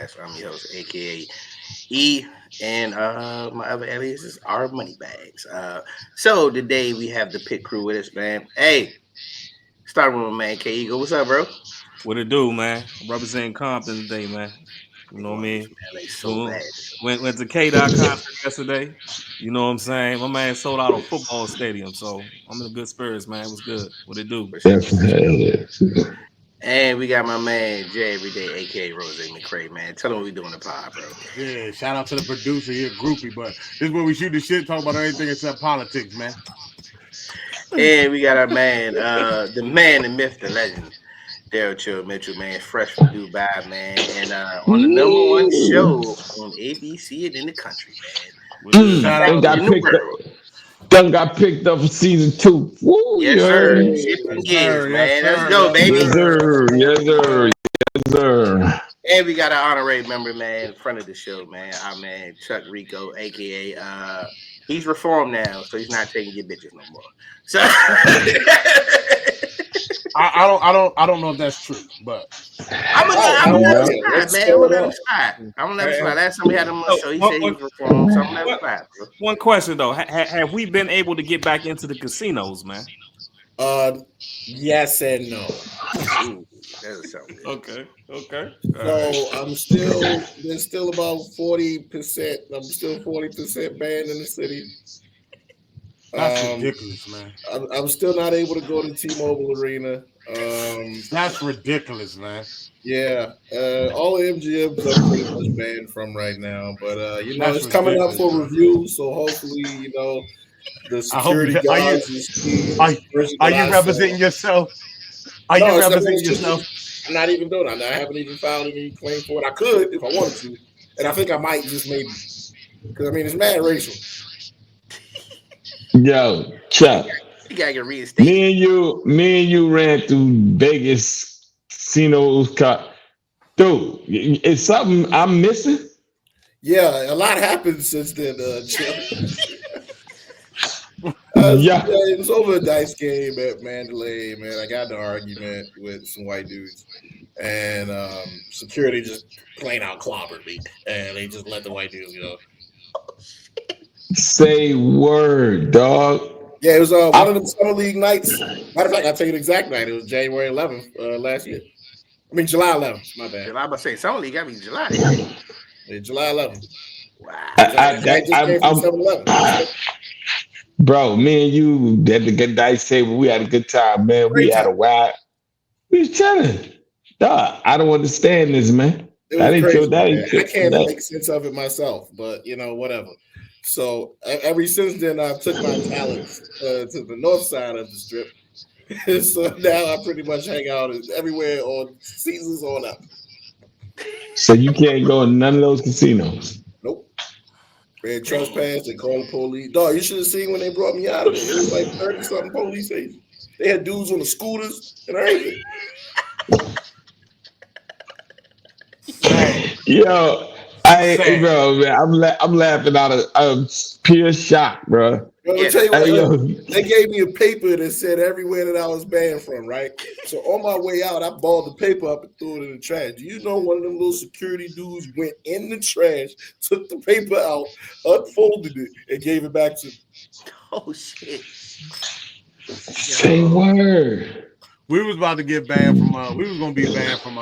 Podcast. I'm your host, aka E, and my other aliases are Money Bags. So today we have the Pit crew with us, man. Hey, starting with my man K Eagle. What's up, bro? What it do, man? I'm representing Compton today, man. You know what I Boy, this mean? man ain't so Went, bad. went to K-Dot concert yesterday. You know what I'm saying? My man sold out a football stadium, so I'm in good spirits, man. It was good. What it do? For sure, Yes, for sure. yeah. And we got my man Jay Everyday, aka Rose McCray, man. Tell him what we doing the pod, bro. Yeah, shout out to the producer here, Groupie. But this is where we shoot the shit, talk about anything except politics, man. And we got our man, the man, the myth, the legend, Daryl Chill Mitchell, man, fresh from Dubai, man, and on the number one show on ABC and in the country, man. Shout Back Done out, in got the picked up. world. Done got picked up for season 2. Woo, Yes, you sir. heard? Shifting yes gears, sir, yes man. Let's sir, go, yes baby. Yes, sir. sir. Yes, sir. Yes, sir. And we got our honorary member, man, in front of the show, man. Our man Chuck Rico, aka he's reformed now, so he's not taking your bitches no more. So I don't know if that's true, but I'm gonna let him slide, Let's man. I'm throw gonna it let him up. slide. I'm gonna let him Hey, slide. Last time we had him on the show, he one, said he one, was reformed, so I'm gonna let him one- slide, bro. one question though: have we been able to get back into the casinos, man? Yes and no. Ooh, that was something good. Okay. So there's still about 40%. I'm still 40% banned in the city. that's ridiculous, man. I'm still not able to go to T-Mobile Arena. That's ridiculous, man. Yeah, all the MGMs are pretty much banned from right now. But That's it's coming up ridiculous, for man. review, so hopefully, the I hope security you guards will see versus are what you I saw. representing yourself? Are No, you it's representing not. yourself? I'm not even doing it. I haven't even filed any claim for it. I could if I wanted to, and I think I might just maybe because it's mad racial. Yo, Chuck. You gotta get reinstated. Me and you ran through Vegas casinos. Dude, it's something I'm missing. Yeah, a lot happened since then. Chill. Yeah. It was over a dice game at Mandalay, man. I got in an argument with some white dudes, and security just plain out clobbered me, and they just let the white dudes go. Say word, dog. Yeah, it was one of them summer league nights. Matter of fact, I'll tell you the exact night. It was January 11th last year. I mean July 11th. My bad. July, but say it's only got me July. Yeah, July 11th. Wow. I just came from 7-Eleven. Bro, me and you at the good dice table, we had a good time, man. We had a wild. We was chilling. Dog, I don't understand this, man. It That was ain't crazy, your that man. ain't I your can't that. make sense of it myself, but whatever. So ever since then, I took my talents to the north side of the strip. So now I pretty much hang out everywhere on seasons on up. So you can't go in none of those casinos. Nope. They trespass. They call the police. Dog, you should have seen when they brought me out of it. It was like 30-something police agents. They had dudes on the scooters and everything. Yo, bro, man, I'm laughing out of pure shock, bro. Well, I'll tell you what, they gave me a paper that said everywhere that I was banned from, right? So on my way out, I balled the paper up and threw it in the trash. Do you know one of them little security dudes went in the trash, took the paper out, unfolded it, and gave it back to me? Oh shit. Say word. We was about to get banned from we was gonna be banned from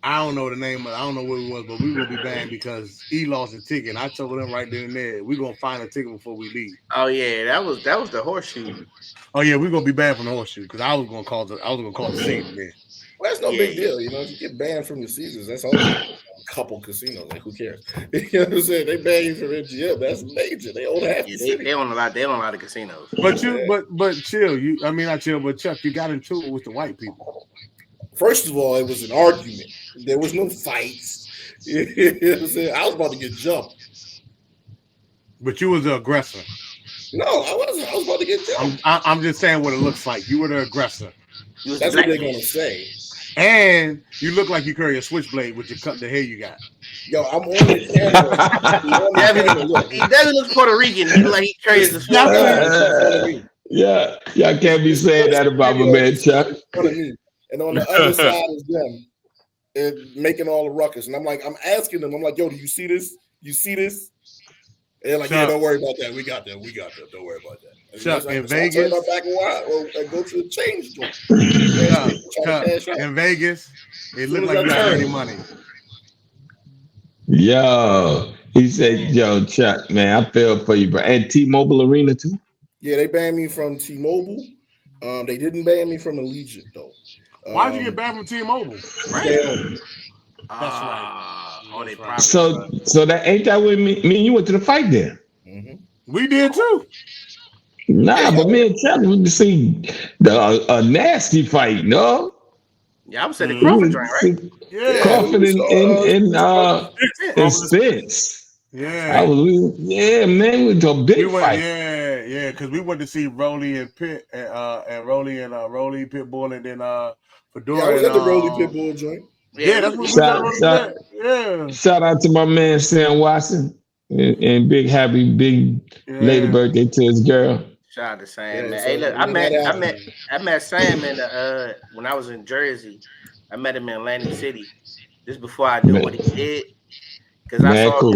I don't know the name of I don't know what it was, but we were gonna be banned because he lost a ticket. And I told them right then and there, we're gonna find a ticket before we leave. Oh yeah, that was the horseshoe. Oh yeah, we're gonna be banned from the horseshoe because I was gonna call the scene man. Well, that's no big deal, If you get banned from the Caesars, that's only a couple casinos. Like, who cares? You know what I'm saying? They ban you from MGM. That's major. They own half the city. They own a lot. They own a lot of casinos. But chill. Not chill, but Chuck, you got into it with the white people. First of all, it was an argument. There was no fights. You know what I'm saying? I was about to get jumped. But you was the aggressor. No, I wasn't. I was about to get jumped. I'm just saying what it looks like. You were the aggressor. That's what they're gonna say. And you look like you carry a switchblade with your cut the hair you got. Yo, I'm on the camera. He doesn't look Puerto Rican. He look like he carries a switchblade. Yeah, y'all can't be saying that about my man Chuck. And on the other side is them. and making all the ruckus. And I'm asking them, I'm like, yo, do you see this? You see this? And they're like, yeah, don't worry about that. We got that. Don't worry about that. And Chuck, so in I turn my Vegas, back and go to the change joint. Chuck, in Vegas, it As soon looked as like I you had turn. dirty money. Yo, he said, yo, Chuck, man, I fell for you, bro. And T-Mobile Arena too. Yeah, they banned me from T-Mobile. They didn't ban me from Allegiant though. Why'd you get banned from T-Mobile? Stay home. That's right. Oh, they That's right. property. So that ain't that with me? Me and you went to the fight there. Mm-hmm. We did too. Nah, but me and Chuck went to see a nasty fight, no? Yeah, I was at the Crawford joint, right? Yeah. Crawford and Spence. Spence. Yeah. Yeah, man, we went to a big fight. Yeah, because we went to see Rolly and Pitt and Rolly and Rolly Pitbull and then Fedora. Yeah, I was at the Rolly Pitbull joint. Yeah, that's what we got. Yeah. Shout out to my man Sam Watson and big happy lady birthday to his girl. Shout out to Sam, Yeah, man. so Hey, look, I I met Sam in the when I was in Jersey. I met him in Atlantic City. This before I knew what he did. Because I saw cool.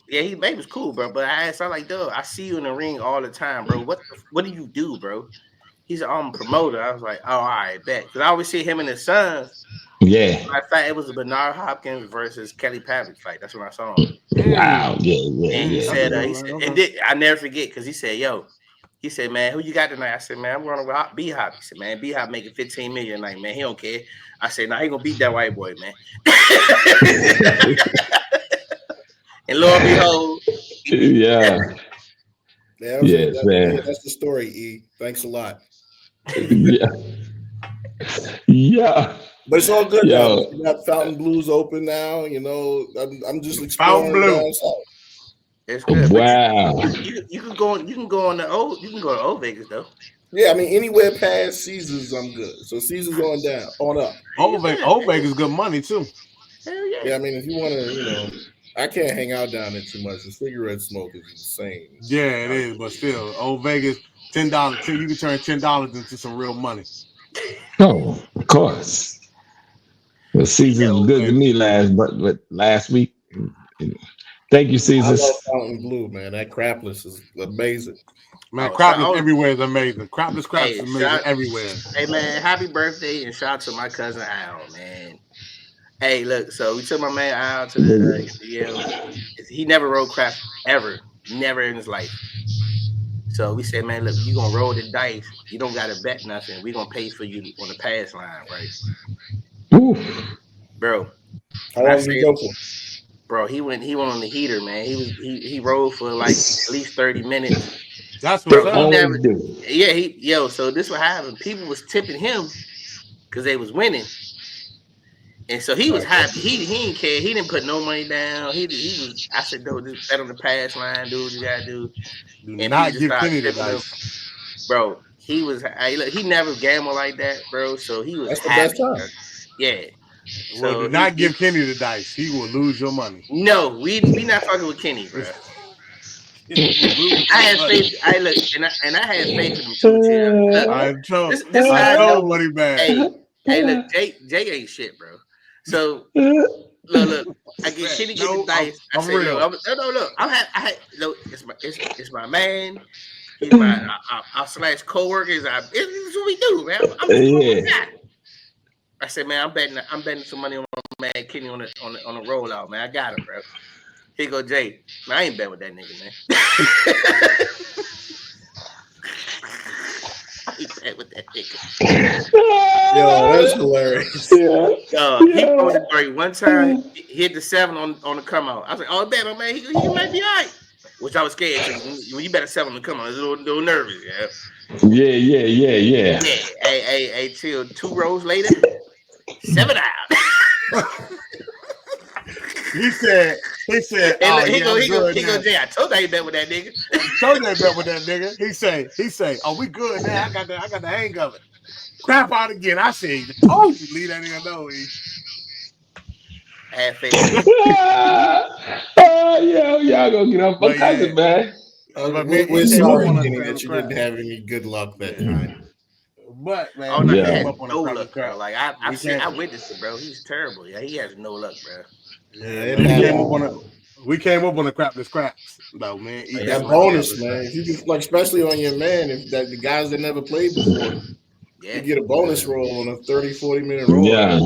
he was cool, bro. But I asked, I'm like, dude, I see you in the ring all the time, bro. What do you do, bro? He's a promoter. I was like, oh, all right, bet. Because I always see him and his sons. Yeah. Matter of fact, it was a Bernard Hopkins versus Kelly Pavlik fight. That's when I saw him. Wow. Yeah. And he said, I never forget because he said, yo, he said, man, who you got tonight? I said, man, I'm going to B-Hop. He said, man, B-Hop making $15 million tonight, man. He don't care. I said, nah, he going to beat that white boy, man. And lo and behold, yeah. That's the story, E. Thanks a lot. Yeah. But it's all good now. We got Fountain Blues open now. You know, I'm just exploring down south. It's good. Wow. You can go on the old Vegas though. Yeah, I mean anywhere past Caesars, I'm good. So Caesars on up. Old Vegas good money too. Hell yeah. Yeah, I mean if you want to, I can't hang out down there too much. The cigarette smoke is insane. Yeah, it is, but still, old Vegas, $10. You can turn $10 into some real money. Oh, of course. Well, Caesars was good to me last week. Thank you, Caesars. I love Fountain Blue, man. That crapless is amazing. Man, crapless everywhere is amazing. Crapless is amazing everywhere. Hey, man, happy birthday and shout out to my cousin Al, man. Hey, look, so we took my man Al to the he never rode crap ever. Never in his life. So we said, man, look, you going to roll the dice. You don't got to bet nothing. We going to pay for you on the pass line, right? Oof. Bro. How long did he go for? Bro, he went on the heater, man. He rode for like at least 30 minutes. That's what so this what happened. People was tipping him because they was winning. And so he was happy. He didn't care. He didn't put no money down. He was. I said, dude, just bet on the pass line, dude. You gotta do. And not give Kenny the dice, bro. He was. He never gambled like that, bro. So he was. That's happy, the best time. Yeah. So do not give Kenny the dice. He will lose your money. No, we not fucking with Kenny, bro. I had faith. I had faith in him too, Jim. This is how I know money back. Hey, look, Jay ain't shit, bro. So look. I get Kenny get the dice. I say, look, it's my man. He's my / co-worker. This is what we do, man. I'm a guy. I said, man, I'm betting some money on man Kenny on the rollout, man. I got him, bro. Here go Jay. Man, I ain't bet with that nigga, man. I ain't bet with that nigga. Yo, that's hilarious. He rolled the break one time. He hit the 7 on the come out. I was like, oh, bet, man, he might be all right. Which I was scared to. When you bet a 7 on the come out, I was a little nervous, Yeah. Hey, chill. 2 rows later, 7 out. He said, he go, Jay, I told you I ain't bet with that nigga. He say, oh, we good now. I got the hang of it. Crap out again. I said, oh, you leave that nigga alone. I had faith. Y'all gonna get off my cousin, man. We're sorry, Kenny, that you didn't have any good luck that time. But man, Oh no, we he Yeah. came has up on a no crappy luck, bro. crap. Like We came, I witnessed it, bro. He's terrible. Yeah, he has no luck, bro. yeah, And and we money, came up on a crapless craps though, man. oh, Eat yeah, that That money money up. up bonus, as man. crap. If you can, like, especially on your man, if that the guys that never played before, you Yeah, get a bonus Yeah. roll on a 30, 40-minute roll. Yeah.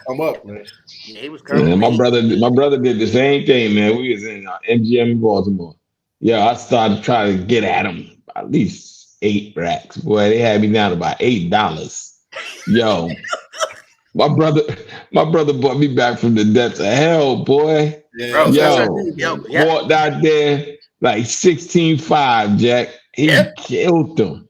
Come up, man. yeah, he was coming, And man. my brother did the same thing, man. We was in MGM in Baltimore. Yeah, I started trying to get at him at least 8 racks. Boy, they had me down to about $8. Yo, my brother, my brother brought me back from the depths of hell, boy. Yeah, Bro, that's how I Yo, do, yo, man. yeah, walked out there like 16-5, Jack. yeah. He killed them.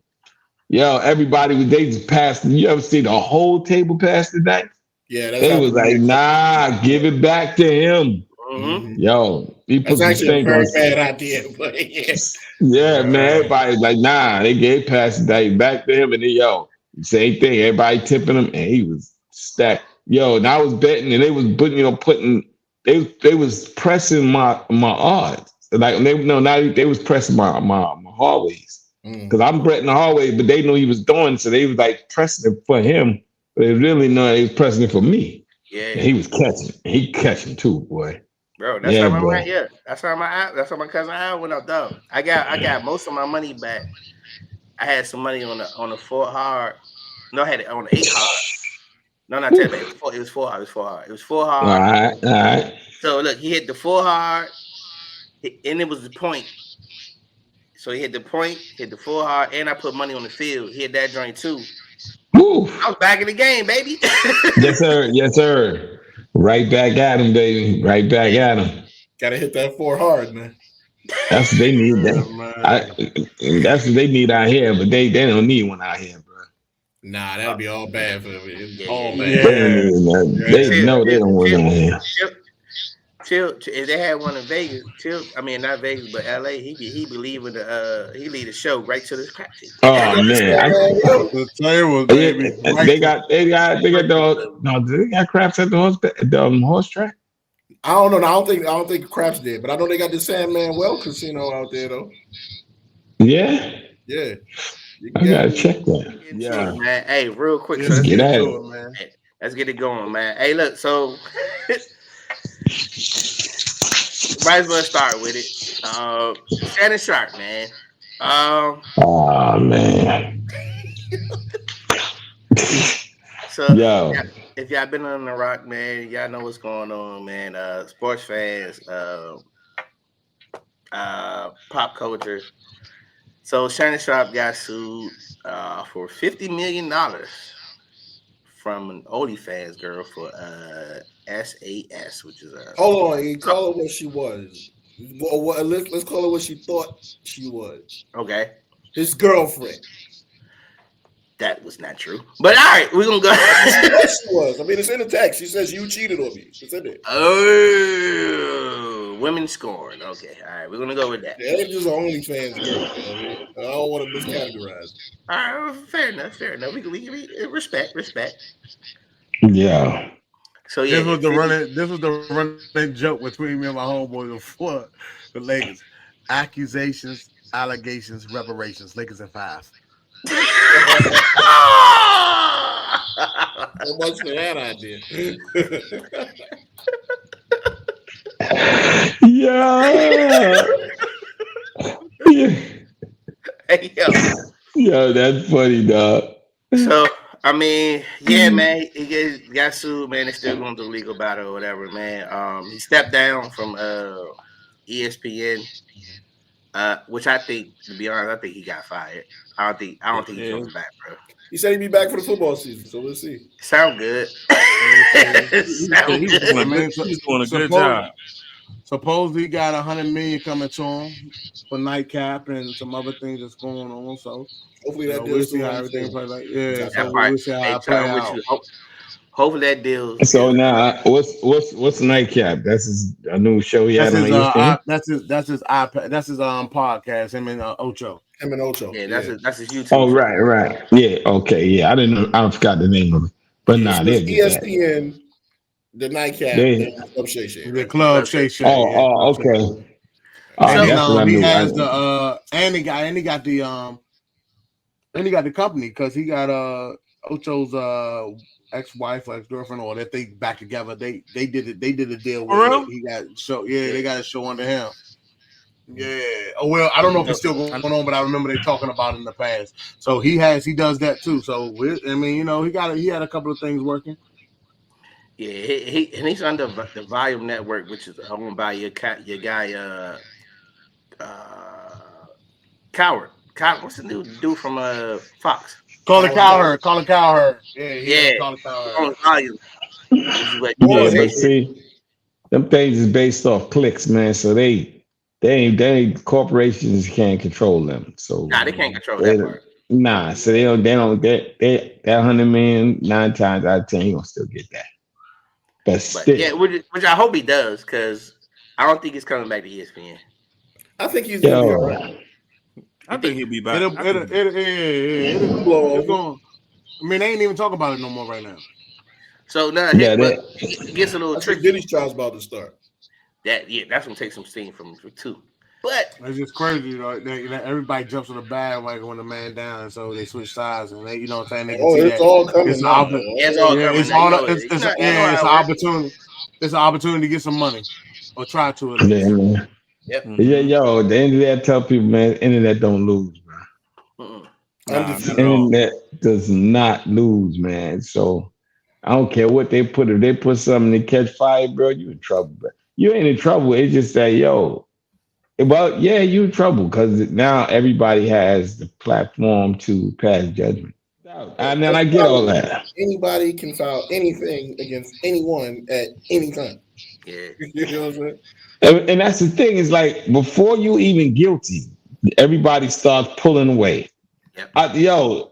Yo, everybody was they just passed. You ever see the whole table pass the dice? Yeah, that's They was happened to me like, a couple of nah, give it back to him. Mm-hmm. times. Yo, he That's put some actually a stink on. very bad idea, but yeah. Yeah, man. Right. Everybody like, nah, they gave pass the dice back to him, and then same thing. Everybody tipping him, and he was stacked. Yo, and I was betting, and they was putting, they was pressing my odds. Like they was pressing my hallways. Because Mm. I'm betting the hallway, but they knew he was doing, so they was like pressing it for him. But they really know they was pressing it for me. Yeah, And he was catching. He catching too, boy. bro. That's how Yeah, my boy. yeah. That's how my cousin Al went up though. I got most of my money back. I had some money on the 4 hard. No, I had it on the 8 hard. No, not 10, but Woo. it was 4 hard. It was 4 hard. It was 4 hard. All right. So look, he hit the 4 hard, and it was the point. So he hit the point, hit the 4 hard, and I put money on the field. He hit that joint too. Woo. I was back in the game, baby. Yes, sir. Yes, sir. Right back at him, baby. Right back Yeah. at him. Gotta hit that 4 hard, man. That's what they need. Yeah, That's what they need out here, but they don't need one out here, bro. Nah, that'd be all bad for them. Yeah, All yeah, bad. They don't need that. They Chill, know they don't want chill, out here. chill. If they had one in Vegas, chill. I mean, not Vegas, but LA. He be leaving he lead the show right to this crap shit. Oh man, The table, baby. they got the no. Do they got craps at the horse track? I don't know. I don't think Craps did, but I know they got the Sandman Well Casino out there though. Yeah, Yeah. You I can gotta get check that. Get into Yeah, it, man. Hey, real quick. Yeah, So get at it. man. let's get it going, man. Hey, look. So might as well start with it. Shannon Sharp, man. Oh man. So Yo. if y'all been on the rock, man, y'all know what's going on, man. Sports fans, pop culture. So Shannon Sharp got sued for $50 million from an OnlyFans girl for SAS, which is a Hold on, call her what she was. Let's call her what she thought she was. okay. His girlfriend. That was not true. But all right, we're gonna go. She was. I mean, it's in the text. She says you cheated on me. It's in there. Oh, women scorn. Okay, all right, we're gonna go with that. Yeah, ain't just an OnlyFans girl. I don't want to miscategorize. All right, fair enough. We respect. Yeah. So yeah, This was the running joke between me and my homeboys before the Lakers. Accusations, allegations, reparations. Lakers in 5. So much for that idea. Yeah. Yeah. Hey, yo. Yo, that's funny, dog. So I mean, yeah, man, he got sued, man. They're still going through legal battle or whatever, man. He stepped down from ESPN, which I think, to be honest, I think he got fired. I don't think he's coming back, bro. He said he'd be back for the football season, so we'll see. Sound good. He's doing a good job. Supposedly he got $100 million coming to him for nightcap and some other things that's going on. So hopefully that we'll see how everything plays. Like, yeah, so we'll see how it play out. Hopefully that deal. So now, what's Nightcap? That's a new show he had on ESPN. That's his iPad. That's his podcast. Him and Ocho. Yeah, that's his YouTube. Oh, right. Yeah, okay, yeah. I didn't know. I forgot the name of it. But nah, they'll get that. ESPN, the Nightcap, Club Shay Shay. The Club Shay Shay. Oh, okay. And he has the and he got the And he got the company because he got Ocho's ex-wife or ex-girlfriend, or that they back together. They did it. They did a deal For where real? he got show. Yeah, Yeah. they got a show under him. Yeah. Oh well, I don't know if it's still going on, but I remember they talking about it in the past. So he does that too. So I mean, he had a couple of things working. Yeah, and he's under the Volume Network, which is owned by your guy uh Coward. What's the new dude from Fox? Colin Cowherd. Yeah, he Yeah, owns Colin he Cowherd. owns Volume, which is what Boy, Yeah, USA but hey, did. see, them things is based off clicks, man. So they corporations can't control them. So Nah, they can't control they that part. nah, so they that 100 million 9 times out of 10 he gonna still get that. But But yeah, still, which I hope he does, because I don't think he's coming back to ESPN. I think he's gonna be all right. yo, I think he'll be back. It'll, I it'll, think it'll, yeah, He'll blow it's over. going. I mean, they ain't even talking about it no more right now. So now, yeah, but they it gets a little I think tricky. Diddy's trial's about to start. That's gonna take some steam from two. But It's just crazy, everybody jumps on the bandwagon when the man down, so they switch sides, and they, what I'm saying, they can Oh, see it's that all coming it's an now. it's all yeah, coming it's now. You all, know, you know it's how an it works. opportunity, it's an opportunity to get some money, or try to at yeah, least. man. Yep. Yeah, Mhm. yo, the internet tell people, man, internet don't lose, bro. Mm-mm. Nah, not Undefeated. at all. Internet does not lose, man. So I don't care what they put. If they put something to catch fire, bro, you in trouble, bro. You ain't in trouble. It's just that, yo, well, yeah, you in trouble because now everybody has the platform to pass judgment. And then That's I the get all problem. that. Anybody can file anything against anyone at any time. Yeah. You know what I'm saying? And that's the thing is like before you even guilty, everybody starts pulling away. Yep.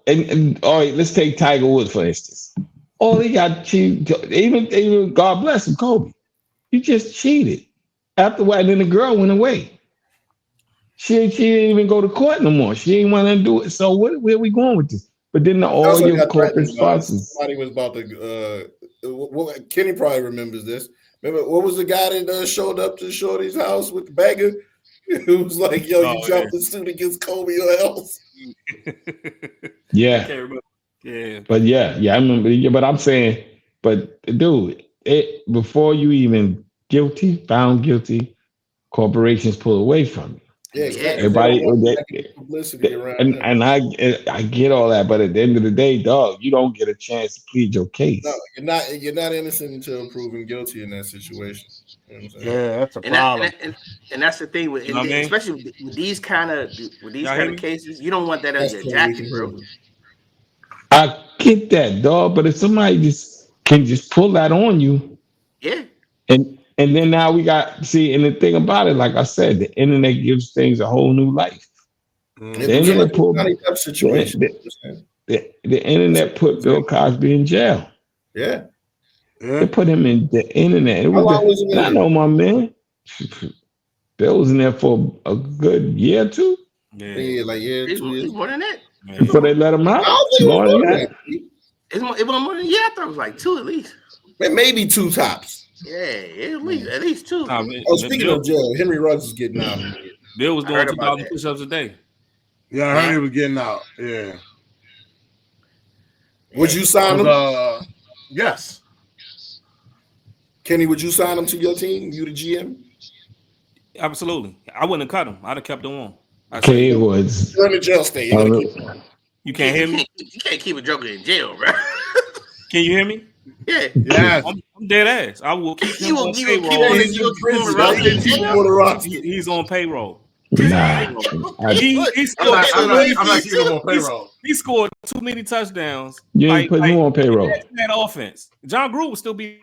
And all right, let's take Tiger Woods for instance. Oh, he got cheated. Even God bless him, Kobe. You just cheated. After what, and then the girl went away. She didn't even go to court no more. She didn't want to do it. So where are we going with this? But then He all also your got corporate threatened by sponsors. somebody was about to. Kenny probably remembers this. Remember what was the guy that showed up to Shorty's house with the bagger? It was like, "Yo, Oh you dropped the suit against Kobe or else." yeah. I Yeah, can't remember. Yeah. but yeah, I remember. Yeah, but I'm saying, but dude, before you even found guilty, corporations pull away from you. Yeah, Yeah. exactly. They don't Everybody, want negative publicity around and them. and I get all that, but at the end of the day, dog, you don't get a chance to plead your No, case. you're not innocent until proven guilty in that situation. You know what I'm saying? Yeah, that's a And that, and, problem. that, and, and that's the thing You know what I mean? especially with these Y'all kind hear of me? cases, you don't want that on That's your 20 weeks jacket, in bro. prison. I get that, dog, but if somebody just can just pull that on you, Yeah. and then now we got see, and the thing about it, like I said, the internet gives things a whole new life. It The Mm-hmm. was like internet a put Johnny Depp the, situation. the, the internet put Bill Cosby in jail. Yeah. They Yeah, put him in the internet. It How was long was he and in I there? know my man. Bill was in there for a good year or two Yeah. Yeah, like It's, 2 years. it's more than that. Yeah. before they let him I out. don't think it was More than more than that. that. Steve. It was more than I thought it was like two at least. Maybe two tops. Yeah, at least two. Nah, Oh, speaking Bill, of jail, Henry Ruggs is getting out. Bill was I doing heard about 2,000 that. push-ups a day. yeah, I heard Huh? he was getting out. Yeah, Would Yeah. you sign cause him, yes, Kenny? Would you sign him to your team? You the GM? Absolutely. I wouldn't have cut him. I'd have kept him on. I say, Okay, it was. You're in the jail state. You're gonna keep. you can't hear me? You can't keep a joker in jail, bro. Can you hear me? Yeah. yes. I'm dead ass. I will keep him on You will keep payroll. on Yeah, it. he's You in will keep him prison. How around you in gonna keep him jail. on the roster? He's on payroll. Hey, Nah. He I'm not. scored I'm too not. many. I'm not keeping him on He, payroll. he scored too many touchdowns. You ain't Like putting him on in payroll. that offense. John Gruden would still be.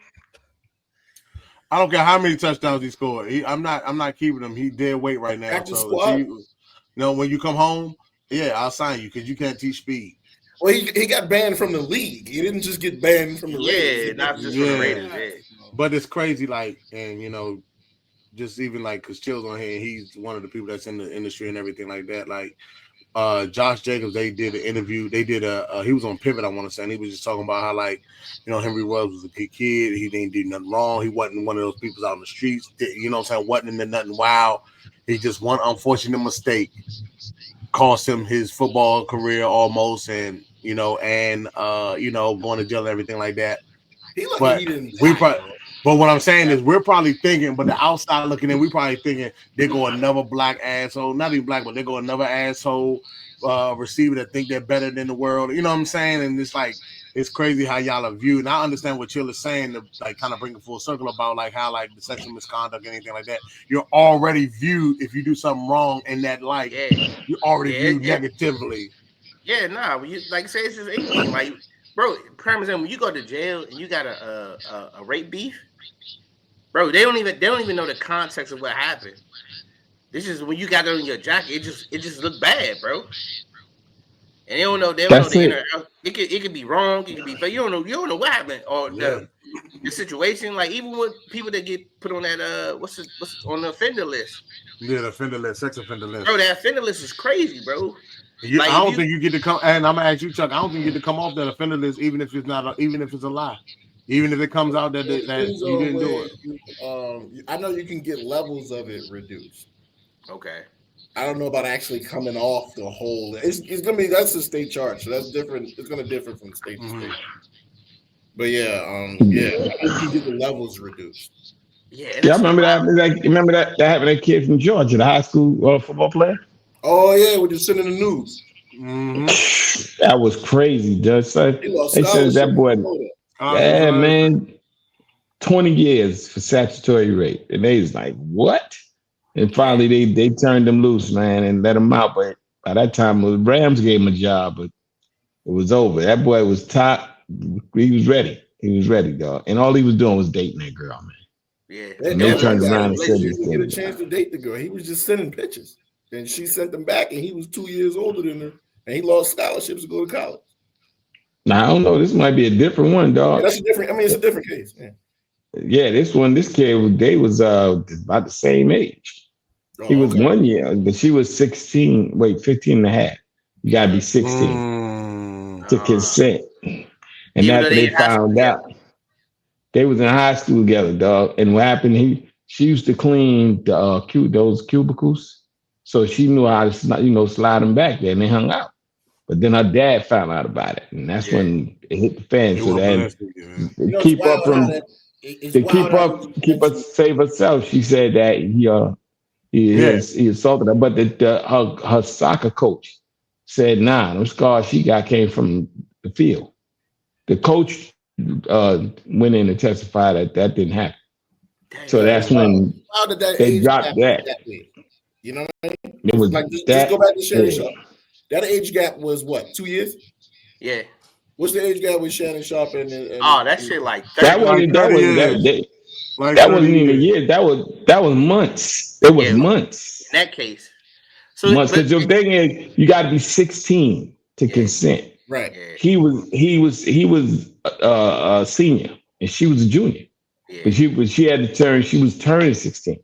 I don't care how many touchdowns he scored. I'm not. I'm not keeping him. He dead weight right now. Practice So see, squad. when you come home, yeah, I'll sign you because you can't teach speed. Well, he got banned from the league. He didn't just get banned from the yeah, Raiders. not just from the Yeah, Raiders. Yeah. but it's crazy. Like, and just even like because Chill's on here, and he's one of the people that's in the industry and everything like that. Like, Josh Jacobs, they did an interview. They did he was on Pivot, I want to say, and he was just talking about how like, Henry Ruggs was a good kid. He didn't do nothing wrong. He wasn't one of those people out in the streets. You know what I'm saying? Wasn't into nothing wild. He just one unfortunate mistake cost him his football career almost, and going to jail and everything like that. He lucky But he didn't we die, probably. bro. But what I'm saying is, we're probably thinking, but the outside looking in, we probably thinking they go another black asshole, not even black, but they go another asshole receiver that think they're better than the world. You know what I'm saying? And it's like it's crazy how y'all are viewed. And I understand what Chill is saying to like kind of bring a full circle about like how like the sexual misconduct, anything like that. You're already viewed if you do something wrong in that light. Yeah, You're already yeah, viewed negatively. yeah. Nah, when you like say it's just anything. Like, bro, prime example, when you go to jail and you got a rape beef, bro, they don't even know the context of what happened. This is when you got it on your jacket. It just look bad, bro. And they don't know That's the it. inner. It could be wrong. It could be. But you don't know what happened or Yeah. the situation. Like even with people that get put on that what's on the offender list, Yeah, the offender list, sex offender list. bro. That offender list is crazy, bro. I Like if don't you think you get to come. And I'm gonna ask you, Chuck. I don't think you get to come off that offender list, even if it's not, even if it's a lie, even if it comes out that It that depends you on didn't do where it. I know you can get levels of it reduced. okay, I don't know about actually coming off the whole. It's gonna be that's a state charge, so that's different. It's gonna differ from state to state. But yeah, yeah, you can get the levels reduced. yeah, and Yeah, I that's remember wild. that. Remember that happened to that kid from Georgia, the high school football player. Oh yeah, we're just sending the news. Mm-hmm. That was crazy, Judge. So He lost they said that scholarships boy, before that. yeah, man, 20 years for statutory rape, and they was like, what? And Yeah, finally, they turned him loose, man, and let him out. But by that time, the Rams gave him a job, but it was over. That boy was top. He was ready. He was ready, dog. And all he was doing was dating that girl, man. yeah. And they And one turned guy around he and said didn't this even get a thing. chance to date the girl. He was just sending pictures, and she sent them back, and he was 2 years older than her, and he lost scholarships to go to college. Now, I don't know. This might be a different one, Yeah, dog. that's a different. I mean, it's a different case. Yeah. Yeah, this kid, they was about the same age. He Oh, was okay. 1 year, but she was 16, wait, 15 and a half. You got to be 16 to Uh, consent. And even though after they they in high school found together. out, they was in high school together, dog. And what happened, she used to clean the those cubicles. So she knew how to, slide them back there, and they hung out. But then her dad found out about it, and that's Yeah, when it hit the fan. It So went then ballistic, yeah. You know, it's keep up wild how from that. It's to wild how you just keep her mentioned. save herself. She said that Yeah. he assaulted her, but her soccer coach said, nah, those scars she got came from the field. The coach went in and testified that didn't happen. damn. So Yeah, that's it's wild. when It's wild that they age dropped gap is that. that big. You know, It was like just go that. back to Shannon Yeah. Sharp. That age gap was what, 2 years? Yeah. What's the age gap with Shannon Sharp Oh, that shit like That 30. Like wasn't 30 years. Like that 30 wasn't even a years. year. That was months. It was Yeah, in months. that case. So, Months. Because but the thing is, you got to be 16 to yeah, consent. right? yeah, He was a senior and she was a junior. yeah. But she was turning 16.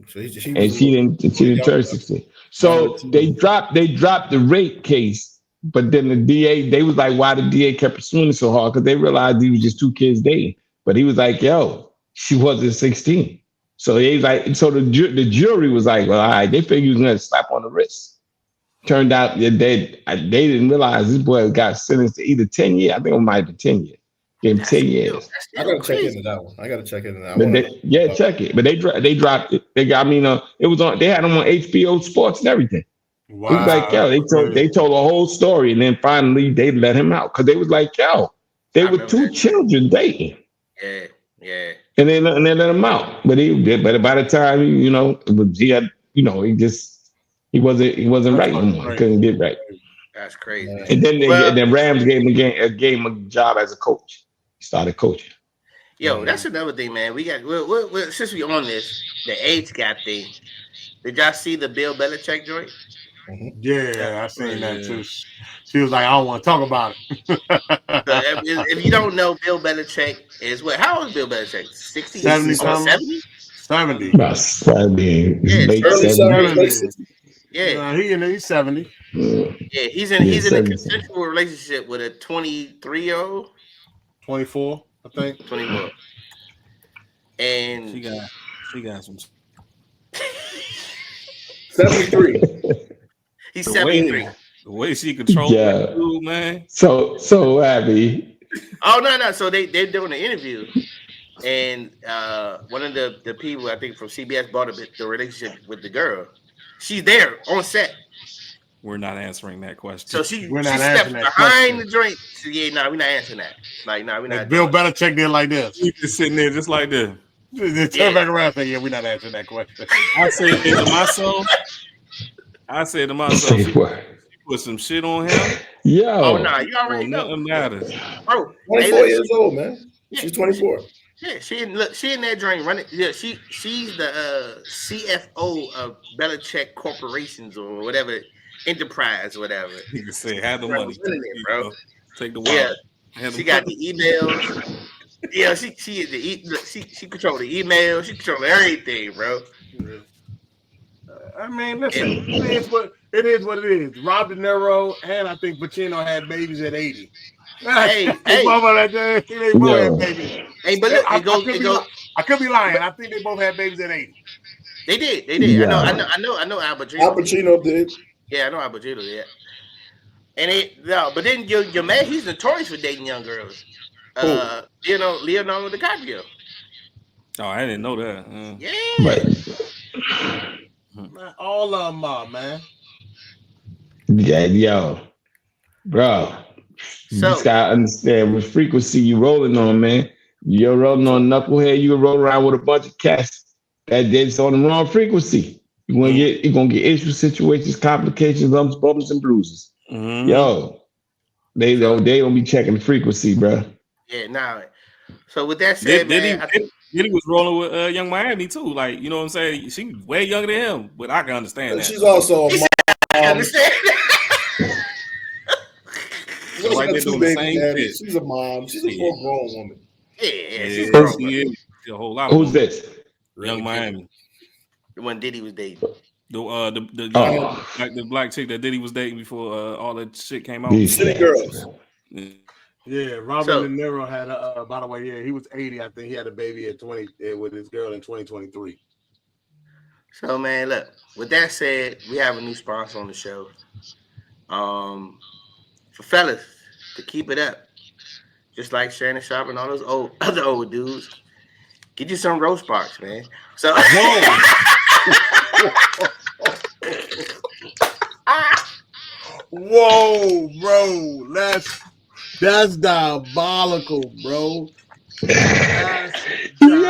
So she was And a little, she little didn't turn younger, 16. younger So too. they dropped the rape case, but then the DA, they was like, why the DA kept pursuing it so hard? Because they realized he was just two kids dating. But he was like, yo, she wasn't 16. So he was like, so the jury was like, well, all right, they figured he was gonna slap on the wrist. Turned out that they didn't realize this boy got sentenced to either 10 years. I think it might have been 10 years. Gave him That's 10 still years. that's I still gotta check crazy. into that one. I gotta check into that. I But want to yeah, know. check it. But they dropped it. They got, I mean, it was on. They had them on HBO Sports and everything. It was like, Wow. yo, That's crazy. they told a whole story, and then finally they let him out because they was like, yo, they I were remember two that shit. children dating, Yeah, yeah. and they let him out. But by the time he had, he wasn't That's right no fucking more. He crazy. couldn't get right. That's crazy. Yeah. And then Well, Rams gave him a job as a coach. He started coaching. yo, that's another thing, man. We got since we on this, the age gap thing. Did y'all see the Bill Belichick joint? Yeah, I seen that Yeah. too. She was like, I don't want to talk about So it. if you don't know, Bill Belichick is what? How old is Bill Belichick? 60, 70 almost something? 70? 70. About 70, Yeah, late Early 70. 70s. 70s, late 70. 60s. Yeah, He's 70. yeah. He's in Yeah, he's in a 70. consensual relationship with a 23-year-old, 24, I think. 24, and She got some. 73. He's The 73. way she controlled that Yeah. dude, man. So happy. Oh no. So they're doing an interview, and one of the people I think from CBS bought the relationship with the girl. She's there on set. We're not answering that So question. she We're she not steps answering that behind question. the drink. So, yeah, no, we're not answering that. Like, no, we're And not Bill doing it. Belichick did like this. He's just sitting there just like this. They Yeah. turn back around and say, "Yeah, we're not answering that question." I said to myself, Say she what? put some shit on him. Oh Yo. no, you already Well, know, nothing matters. bro. Hey, 24 look, years old, man. yeah, She's 24. yeah, she in that drink running. Yeah, she's the CFO of Belichick Corporations or whatever enterprise or whatever. Nigga said, have the money. Running it, Here you bro. go. Take the Yeah, wallet. Have she the got money. the emails. Yeah, she is she control the email. She control everything, bro. I mean, And, listen, it is what it is. Rob De Niro and I think Pacino had babies at 80. hey, They both had Yo. babies. hey, but look, I it goes. could be lying. But I think they both had babies at 80. they did. Yeah. I know Al Pacino. Al Pacino did. Yeah, I know Al Pacino did. And but then your man, he's notorious for dating young girls. Leonardo DiCaprio. Oh, I didn't know that. Yeah. But Man, all of them are, man. yeah, yo, bro. You So just gotta understand what frequency you rolling on, man. You're rolling on knucklehead, you can roll around with a bunch of cats that that's on the wrong frequency. You're gonna get issues, situations, complications, bumps and bruises. Mm-hmm. Yo, they don't be checking the frequency, bro. yeah, now. So with that said, man, Diddy was rolling with Young Miami too. Like, you know what I'm saying? She way younger than him, but I can understand that. She's also a mom. I understand. She also Right got there 2 doing the baby same daddies. shit. She's a mom. She's a Yeah. full grown woman. Yeah, she's Yeah, grown. she is. A whole lot of Who's women. this? Young Miami. When Diddy was dating. The Oh. the black chick that Diddy was dating before all that shit came out. These City cats. girls. Yeah, Robert So- De Niro had by the way, yeah, he was 80. I think he had a baby at 20 with his girl in 2023. So man, look. With that said, we have a new sponsor on the show. For fellas to keep it up, just like Shannon Sharp and all those other old dudes, get you some roast sparks, man. So Whoa, bro, that's diabolical, bro. That's Things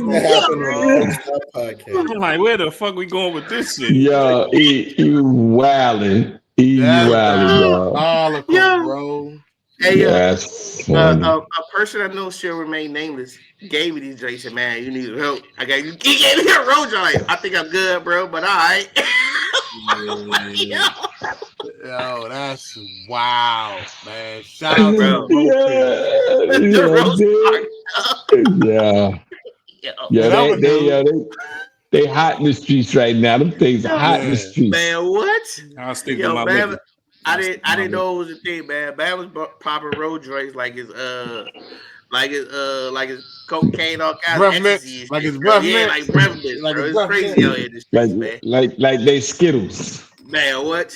that happen on the Yeah. Stop podcast. I'm like, where the fuck we going with this shit? Yo, he wildin'. He That's wildin', yo. diabolical, Yo. bro. hey, That's funny. a person I know shall remain nameless gave me these drinks and man, you need help. He gave me a road joint. I think I'm good, bro, but all right. Yo, that's wow, man. Shout out Bro. to the road kid. Yeah. They hot in the streets right now. Them things are hot in the streets. Man, what? I'll stick Yo, to my man, liquor. I didn't know it was a thing, man. Man was popping road joints like his cocaine, all kinds Breath of mints, ecstasy. like his bro. breath Yeah, mints. like breath mints, Like bro. his It's breath crazy out here in the streets, man. Like they Skittles. Man, what?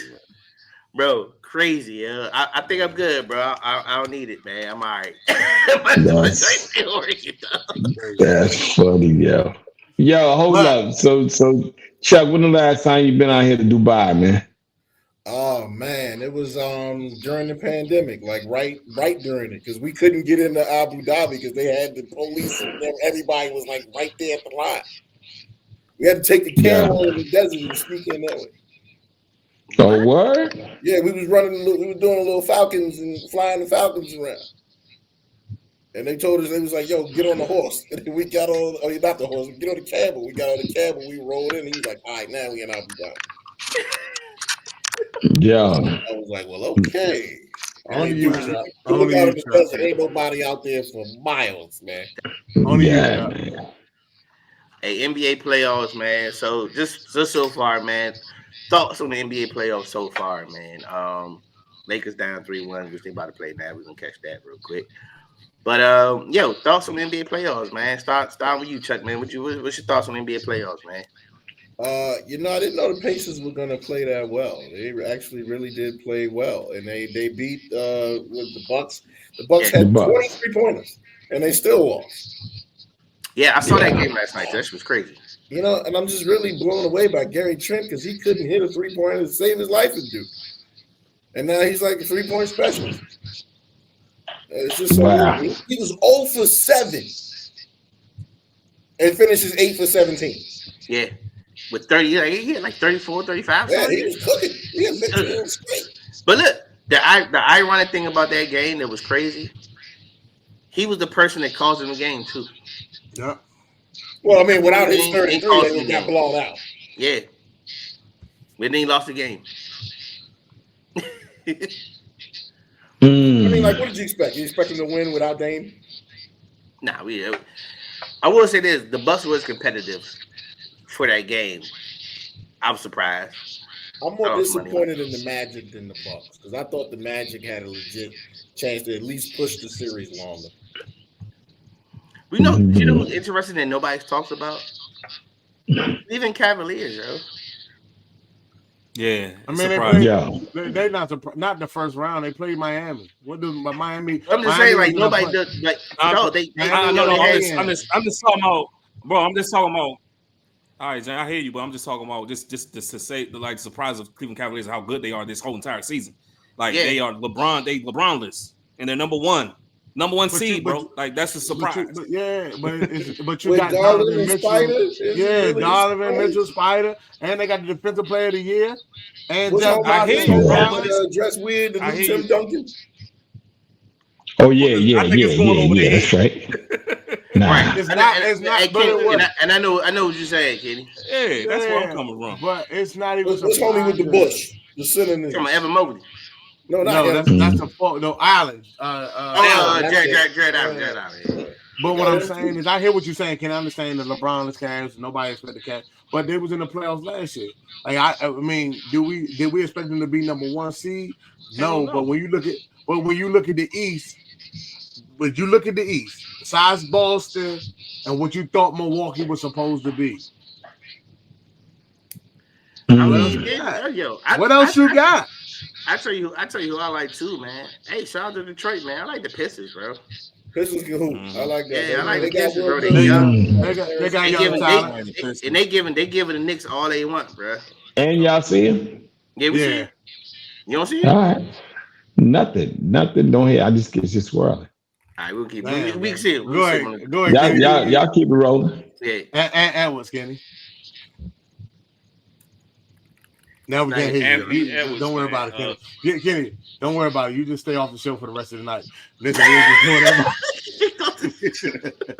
Bro, crazy. I think I'm good, bro. I don't need it, man. I'm all right. That's funny, yo. Yo, hold up. So Chuck, when the last time you been out here to Dubai, man? Oh man, it was during the pandemic, like right during it, because we couldn't get into Abu Dhabi because they had the police and everybody was like right there at the line. We had to take the camel in the desert and sneak in that way. Oh, word? Yeah, we was doing a little falcons and flying the falcons around. And they told us, they was like, yo, get on the horse. And we got on, not the horse, get on the camel. We got on the camel, we rolled in. He was like, all right, now we in Abu Dhabi. Yeah. I was like, well, okay. Only you, Chuck. Look Only out you, in the Chuck. desert, ain't nobody out there for miles, man. Only you, Yeah, Chuck. man. Hey, NBA playoffs, man. So just so far, man. Thoughts on the NBA playoffs so far, man. Lakers down 3-1, which they about to play now. We're gonna catch that real quick. But yo, thoughts on the NBA playoffs, man. Start with you, Chuck, man. What's your thoughts on the NBA playoffs, man? I didn't know the Pacers were going to play that well. They actually really did play well, and they beat with the Bucks. The Bucks Yeah. The had Bucks. 23 pointers, and they still lost. Yeah, I saw that Yeah. game last night. That shit was crazy. And I'm just really blown away by Gary Trent because he couldn't hit a 3-pointer to save his life at Duke, and now he's like a 3-point specialist. It's just so Wow. weird. He was 0 for 7 and finishes 8 for 17. Yeah. With 30, he had like 34, 35. Yeah, something he like was cooking. He had 15 that. straight. But look, the ironic thing about that game that was crazy, he was the person that caused him the game too. Yeah. Well, I mean, without his He 33, caused they him would the have got game. blown out. Yeah. But then he lost the game. I mean, like, what did you expect? You expect him to win without Dame? Nah, I will say this: the Bucks was competitive for that game. I was surprised. I'm more Oh, it's money. disappointed in the Magic than the Bucks because I thought the Magic had a legit chance to at least push the series longer. You know what's interesting that nobody's talks about? Even Cavaliers, yo. Yeah, I mean, they not the first round. They played Miami. What do Miami? I'm just Miami saying, like was gonna nobody play- does. Like, I'm no, they. I'm just talking about, bro. I'm just talking about. All right, Jan, I hear you, but I'm just talking about just to say the like surprise of Cleveland Cavaliers how good they are this whole entire season. Like they are LeBronless, and they're number one seed, bro. Like that's a surprise. But you With got Garland Donovan and Mitchell. Spider? Is it Yeah, really Donovan surprise? Mitchell, Spider, and they got the Defensive Player of the Year. And What's Jeff homie I hear what's you, homie bro, that but dress weird, the I new hear Tim you. Duncan? Oh yeah. I think it's going over their That's head. right. Nah. Right. It's not. But it was. And I know what you're saying, Kenny. Yeah, that's where I'm coming from. But it's not even. What's homie with the surprising. bush? The center nigga. From Evan Mobley. No, not No, him. that's the fault. No, Island. that's it. Dread out. But what I'm saying is, I hear what you're saying. Can I understand the LeBron is Cavs? Nobody expected the Cavs, but they was in the playoffs last year. Like I mean, did we expect them to be number one seed? No, but when you look at the East, besides Boston and what you thought Milwaukee was supposed to be. I mean, what else you got? I tell you who I like too, man. Hey, shout out to Detroit, man. I like the Pistons, bro. Pistons can hoop. I like that. Yeah, I like the Pistons, bro. They got young talent. And they giving the Knicks all they want, bro. And y'all see him? Yeah, we see him. You don't see him? All right. Nothing. Don't hear. It's just swirling. All right, we'll keep. We can see him. Go ahead. Y'all keep it rolling. Yeah. And what's Kenny? Now we can't hear you. Don't worry about it, Kenny. Kenny, don't worry about it. You just stay off the show for the rest of the night. Listen, we're just doing that.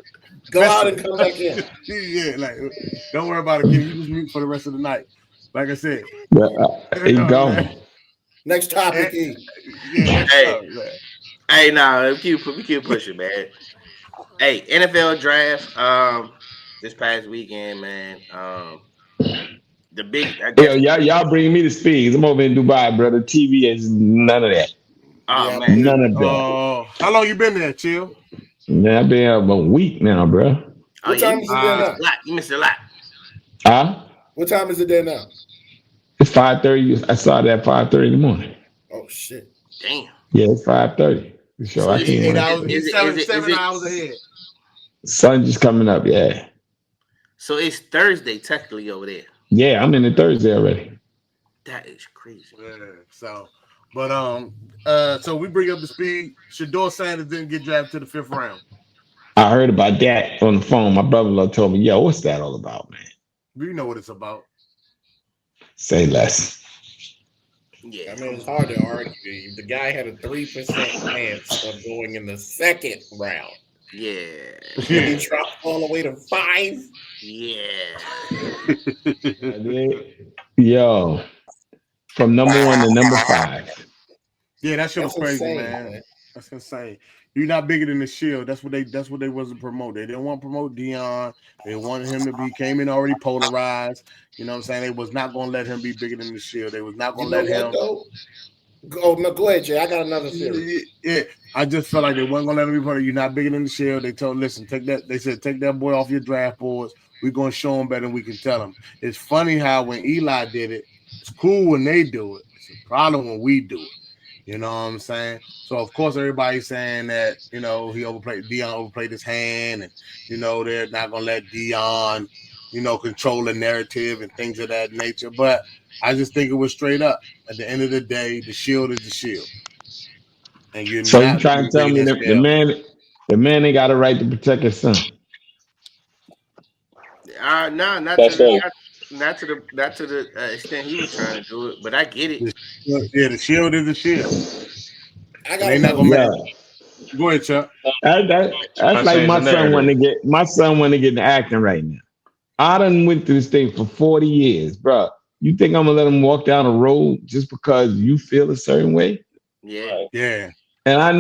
Go out and come back in. Yeah, like don't worry about it, Kenny. You just mute for the rest of the night. Like I said. He gone. Next topic, E. Hey, we keep pushing, man. Hey, NFL draft. This past weekend, man. The big. Y'all bring me to speed. I'm over in Dubai, brother. TV is none of that. Oh man, none of that. How long you been there, Chill? Man, I've been here about a week now, bro. What time is it there now? You missed a lot. Huh? What time is it there now? It's 5:30. I started at 5:30 in the morning. Oh shit! Damn. Yeah, it's 5:30. So I can't. 8 hours, 7 hours ahead. Sun just coming up. Yeah. So it's Thursday technically over there. Yeah, I'm in the Thursday already. That is crazy. Yeah. So we bring up the speed. Shador Sanders didn't get drafted to the 5th round. I heard about that on the phone. My brother-in-law told me, "Yo, what's that all about, man?" We know what it's about. Say less. Yeah, I mean, it's hard to argue. The guy had a 3% chance of going in the 2nd round. Yeah. He dropped all the way to 5. Yeah. Yo, from number 1 to number 5. Yeah, that shit was crazy, insane, man. That's insane. You're not bigger than the Shield. That's what they wasn't promote. They didn't want to promote Dion. They wanted him to came in already polarized. You know what I'm saying? They was not gonna let him be bigger than the Shield. They was not gonna let him. Go ahead, Jay. I got another theory. Yeah, I just felt like they weren't gonna let him be part of. You're not bigger than the Shield. They told, listen, take that. They said, take that boy off your draft boards. We're gonna show him better than we can tell him. It's funny how when Eli did it, it's cool when they do it. It's a problem when we do it. You know what I'm saying? So of course everybody's saying that he Dion overplayed his hand, and they're not gonna let Dion, control the narrative and things of that nature. But I just think it was straight up. At the end of the day, the Shield is the Shield. And you're So you not trying to tell me that the man ain't got a right to protect his son? No, not That's to the right. not to the extent he was trying to do it, but I get it. The Shield is the Shield. They not gonna make. Go ahead, Chuck. That's like my son wanting to get into acting right now. I done went through this thing for 40 years, bro. You think I'm gonna let him walk down the road just because you feel a certain way? Yeah. Yeah. And I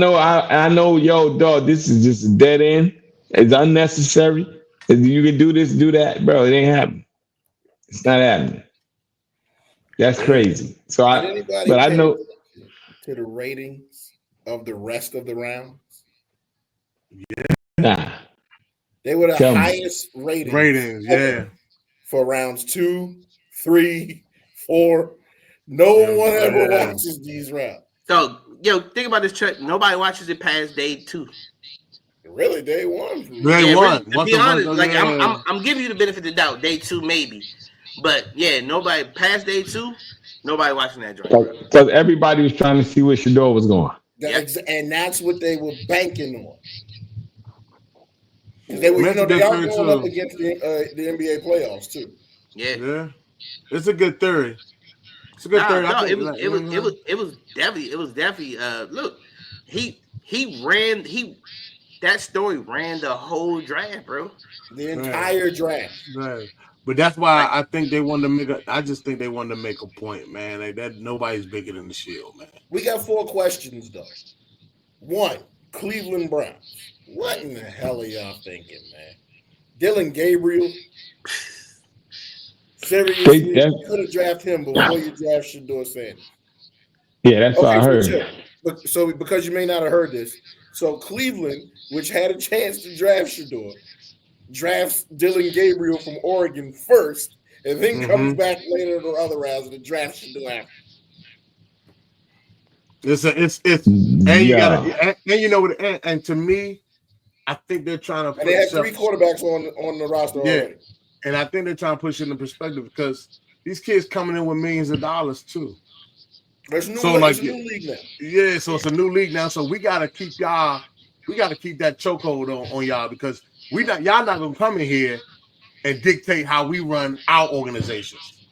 know, yo, dog, this is just a dead end. It's unnecessary. If you can do this, do that, bro. It ain't happening. It's not happening. That's crazy. So Did anybody I pay know attention to the ratings of the rest of the rounds? nah. They were the Tell me. highest ratings yeah. for rounds 2, 3, 4. No one ever watches these rounds. So, think about this, Chuck. Nobody watches it past day 2. Really, day 1. Day 1. Really, to be honest, like I'm giving you the benefit of the doubt. Day 2 maybe, but yeah, nobody past day 2. Nobody watching that joint. Because everybody was trying to see where Shador was going. And that's what they were banking on. Because they were, they are going up against the NBA playoffs too. Yeah. It's a good theory. It's a good theory. No, it was definitely. Look, that story ran the whole draft, bro. The entire draft. Right. But that's why I think they wanted to make I just think they wanted to make a point, man. Like that, nobody's bigger than the Shield, man. We got 4 questions though. 1, Cleveland Browns. What in the hell are y'all thinking, man? Dylan Gabriel. Seriously, you could have drafted him before you draft Shador Sanders. Yeah, that's what I heard. So because you may not have heard this, so Cleveland, which had a chance to draft Shador, drafts Dylan Gabriel from Oregon first, and then comes back later in the other rounds and drafts Shador after. And to me, I think they're trying to. And they have 3 quarterbacks on the roster already. And I think they're trying to push it into perspective because these kids coming in with millions of dollars too. There's it's a new league now. Yeah, so it's a new league now. So we gotta keep y'all. We gotta keep that chokehold on y'all because y'all not gonna come in here and dictate how we run our organizations.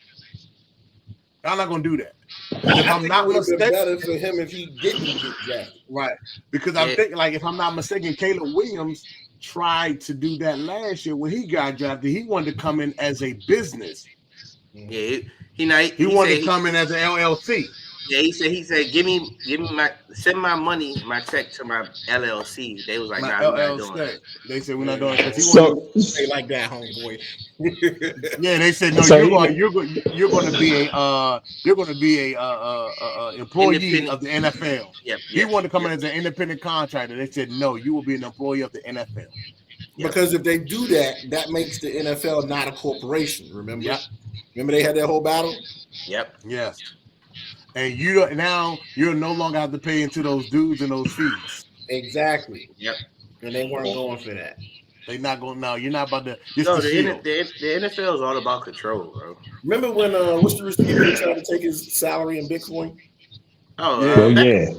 Y'all not gonna do that. If I'm not mistaken, better for him if he didn't get drafted. Right. Because I'm thinking, like, if I'm not mistaken, Caleb Williams tried to do that last year when he got drafted. He wanted to come in as a business. Yeah, he wanted to come in as an LLC. Yeah, he said, send my check to my LLC. They was like, nah, we're not doing it. They said we're not doing it. So say like that, homeboy. Yeah, they said no. You're going to be a employee of the NFL. He wanted to come in as an independent contractor. They said no, you will be an employee of the NFL. Because if they do that, that makes the NFL not a corporation. Remember? Yep. Remember they had that whole battle. Yep. Yes. And you're no longer have to pay into those dues and those fees. Exactly. Yep. And they weren't going for that. They're not going now. You're not about to. No, the NFL is all about control, bro. Remember when what's the receiver tried to take his salary in Bitcoin? Oh, yeah.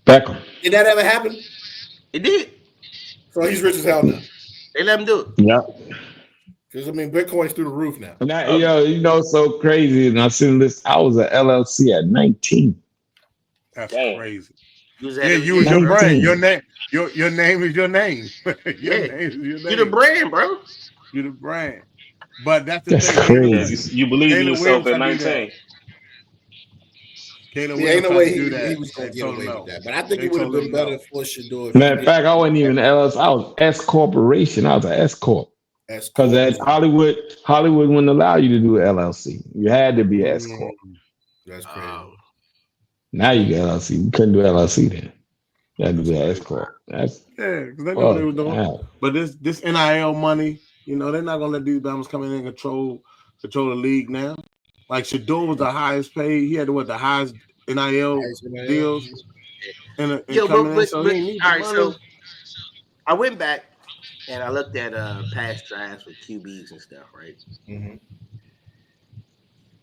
Beckham. Did that ever happen? It did. So he's rich as hell now. They let him do it. Yeah. Because Bitcoin's through the roof now. And so crazy. And I seen this. I was an LLC at 19. That's crazy. You was your brand. Your name. Your name is your name. Name is your name. You're the brand, bro. You're the brand. But that's the thing. Crazy. You believe in yourself at 19. Ain't no way he was going to get away with that. But I think it would have been better for Shador. Matter of fact, I wasn't even an LLC. I was S Corporation. I was an S Corp. Because at Hollywood wouldn't allow you to do an LLC. You had to be S Corp. That's crazy. Now you get LLC. You couldn't do LLC then. That to be an escort. That's because they know what they were doing. Hell. But this NIL money, they're not gonna let these Bama's come in and control the league now. Like Shador was the highest paid. He had the highest NIL deals and coming in, so he ain't need the money. So I went back and I looked at past drafts with QBs and stuff, right? Mm-hmm.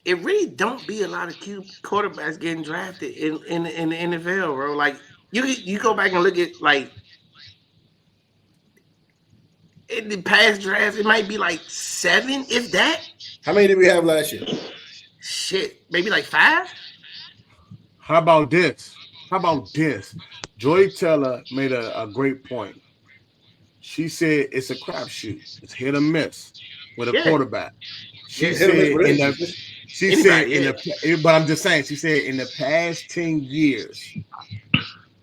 It really don't be a lot of quarterbacks getting drafted in the NFL, bro. Like you go back and look at like in the past drafts, it might be like 7, if that. How many did we have last year? Shit, maybe like 5. How about this? Joy Teller made a great point. She said it's a crapshoot. It's hit or miss with a quarterback. She said but I'm just saying, she said in the past 10 years,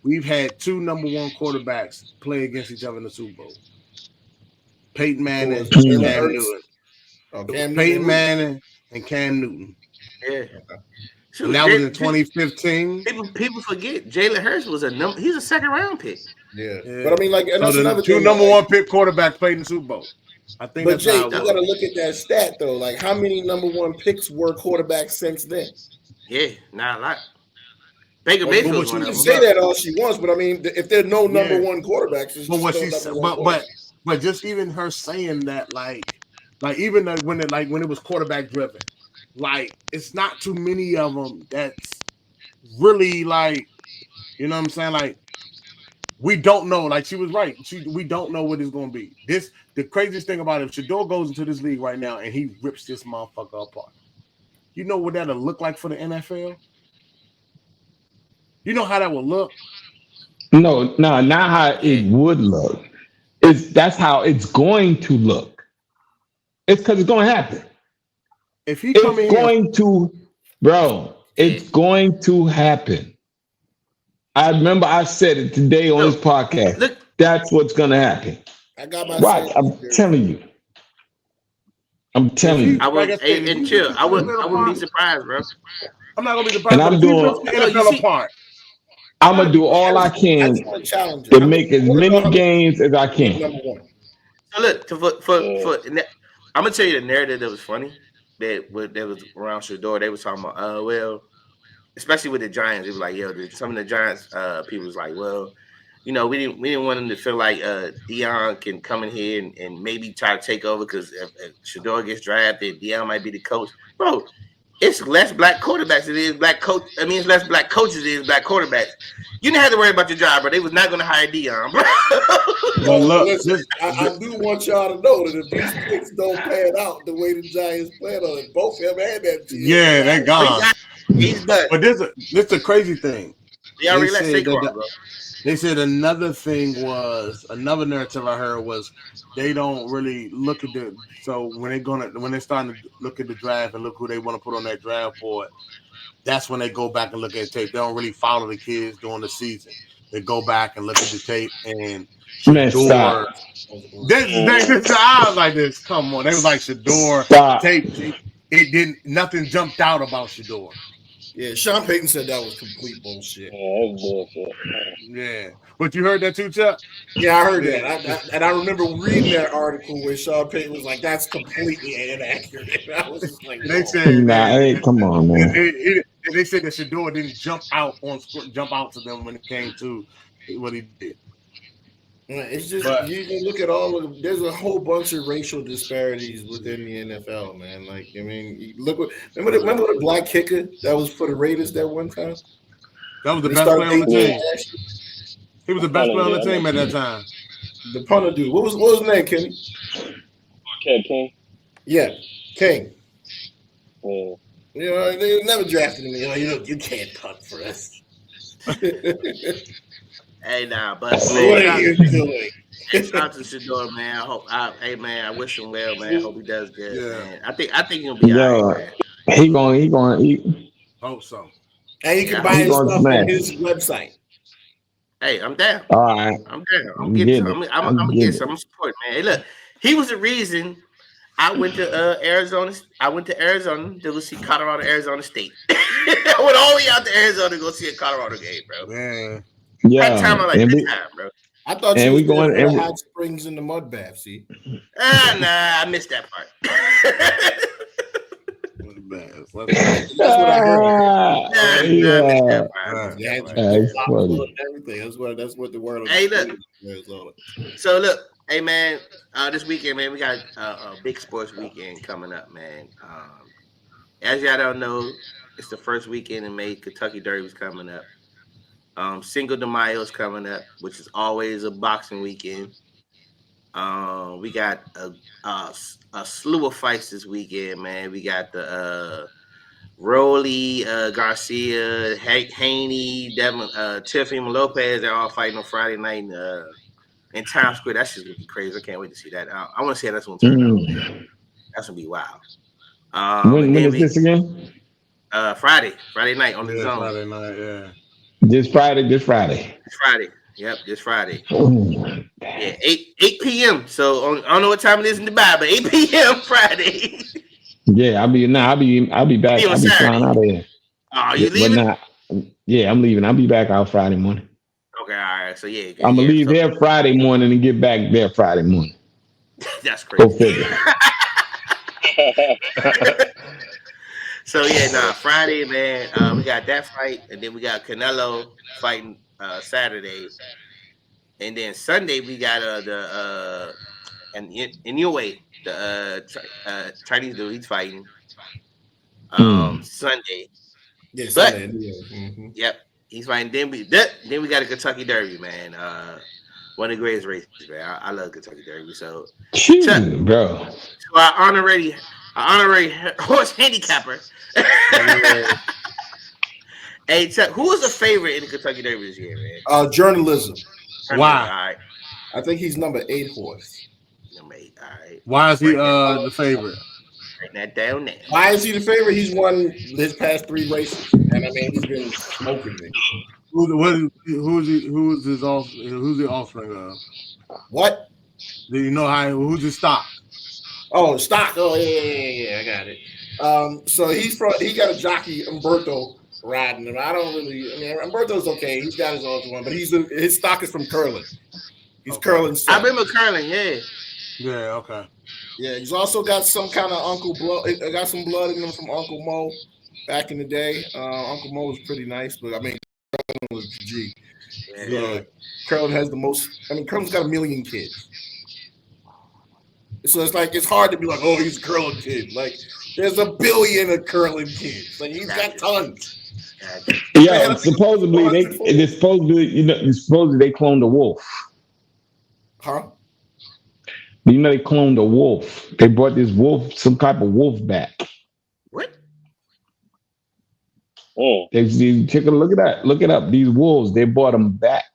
we've had 2 number 1 quarterbacks play against each other in the Super Bowl. Peyton Manning and Cam Newton. Peyton Manning and Cam Newton. Yeah. Shoot, and that was in 2015. People forget Jalen Hurts was he's a 2nd round pick. Yeah. But I mean, like, and that's another 2 number 1 pick quarterbacks played in the Super Bowl. I think but Jay, you got to look at that stat though. Like, how many number 1 picks were quarterbacks since then? Yeah, not a lot. Baker Mayfield's one of them. Say that all she wants, but I mean, if there's no number 1 quarterbacks, it's but just even her saying that, like even when it was quarterback driven, like it's not too many of them that's really like, you know what I'm saying? Like we don't know. Like she was right. We don't know what it's going to be. The craziest thing about it, if Shador goes into this league right now and he rips this motherfucker apart, you know what that'll look like for the NFL? You know how that will look? No, not how it would look. That's how it's going to look. It's because it's going to happen. If he come in, it's going to happen. I remember I said it today on this podcast. Look, that's what's going to happen. I got my right. I'm telling you. I wouldn't be surprised, bro. I'm not gonna be surprised. And I'm doing NFL apart. I'm gonna do all I can to make as many games as I can. So look, I'm gonna tell you the narrative that was funny that was around Shador. They was talking about, well, especially with the Giants, it was like, some of the Giants people was like, well, we didn't want him to feel like Deion can come in here and maybe try to take over because if Shador gets drafted, Deion might be the coach, bro. It's less black quarterbacks than it is black coach. I mean, it's less black coaches than it is black quarterbacks. You didn't have to worry about your job, bro. They was not going to hire Deion, bro. Well, look, I do want y'all to know that if these picks don't pan out the way the Giants planned on it, both of them had that team. Yeah, they're gone. He's done. But this is a crazy thing. They already let Saquon, bro. They said another narrative I heard was they don't really look at when they're starting to look at the draft and look who they want to put on that draft board, that's when they go back and look at the tape. They don't really follow the kids during the season. They go back and look at the tape and Shador. I was like this. Come on, they was like Shador tape. Nothing jumped out about Shador. Yeah, Sean Payton said that was complete bullshit. Yeah, that's bullshit. Yeah, but you heard that too, Chuck? Yeah, I heard that. I remember reading that article where Sean Payton was like, "That's completely inaccurate." And I was just like, "They said, hey, come on, man." They said that Shador didn't jump out to them when it came to what he did. It's just you look at there's a whole bunch of racial disparities within the NFL, man. Like, I mean, remember the black kicker that was for the Raiders that one time? That was the best player on the team. He was the best player on the team at that time. The punter dude. What was his name, Kenny? King. Yeah, King. Yeah. You know, they never drafted him. You can't punt for us. Hey, nah, but what are you doing? Shout out to Shador, man. I wish him well, man. I hope he does good, man. I think he'll be all right, man. He gonna hope so. And you can buy his stuff on his website. Hey, I'm down. All right, I'm down. I'm getting some. I'm gonna get some support, man. Hey, look, he was the reason I went to Arizona. I went to Arizona to go see Arizona State. I went all the way out to Arizona to go see a Colorado game, bro. Man. Had time Yeah, like this time, bro. I thought you and was we there going for and the we, hot springs and the mud bath. See, Nah, I missed that part. That's that's what I heard. Nah, I missed yeah, that part. I missed Yeah, that had part. you flip that's flop funny. and everything. That's what the word on the Hey, look. street is all. So look, hey man, this weekend, man, we got a big sports weekend coming up, man. As y'all don't know, it's the first weekend in May. Kentucky Derby's coming up. Cinco de Mayo's coming up, which is always a boxing weekend. We got a slew of fights this weekend, man. We got the Rolly, Garcia, Haney, Devin, Tiffany Lopez. They're all fighting on Friday night in Times Square. That's just gonna be crazy. I can't wait to see that. I want to see how that's gonna turn out. Mm. That's gonna be wild. And When then is this again? Friday night on the yeah, zone. Friday night. Yeah. This Friday. This Friday. This Friday. Yep, this Friday. Oh, Yeah, 8 p.m. So I don't know what time it is in Dubai, but 8 p.m. Friday. yeah, I'll be back. Be on I'll be flying Saturday. out of here. Oh, you But leaving? not. Yeah, I'm leaving. I'll be back out Friday morning. Okay, all right. So yeah, I'm gonna yeah. leave So here Friday morning and get back there Friday morning. that's Go crazy. figure. So yeah, Friday, man. We got that fight, and then we got Canelo fighting Saturday, and then Sunday we got and in your way the Chinese dude he's fighting Sunday, Yeah, but Sunday. Yeah. yep, he's fighting. Then we got a Kentucky Derby, man. One of the greatest races, man. I love Kentucky Derby. So Chuck, Shoot, bro. so our honorary horse handicapper. Hey, Chuck, who was the favorite in the Kentucky Derby this year, man? Journalism. Why? All right. I think he's number 8 horse. Number 8. All right. Why is he Write the favorite? that down now. Why is he the favorite? He's won his past 3 races, and I mean he's been smoking me. Who's his offspring? Who's the offspring of? What? Do you know who's his stock? Oh, stock. Oh, yeah. I got it. So he got a jockey Umberto riding him. I mean, Umberto's okay. He's got his own one, but his stock is from curling. He's curling. I remember curling. Yeah. Yeah. Okay. Yeah, he's also got some kind of Uncle blood. Got some blood in him from Uncle Mo back in the day. Uncle Mo was pretty nice, but I mean, curling was G. Yeah. Curling has the most. I mean, curling's got 1 million kids. So it's hard to be like, oh, he's a curling kid. Like, there's 1 billion of curling kids. Like, he's got tons. Yeah, supposedly they cloned a wolf. Huh? You know they cloned a wolf. They brought this wolf, some type of wolf back. What? Oh. Take a look at that. Look it up. These wolves, they brought them back.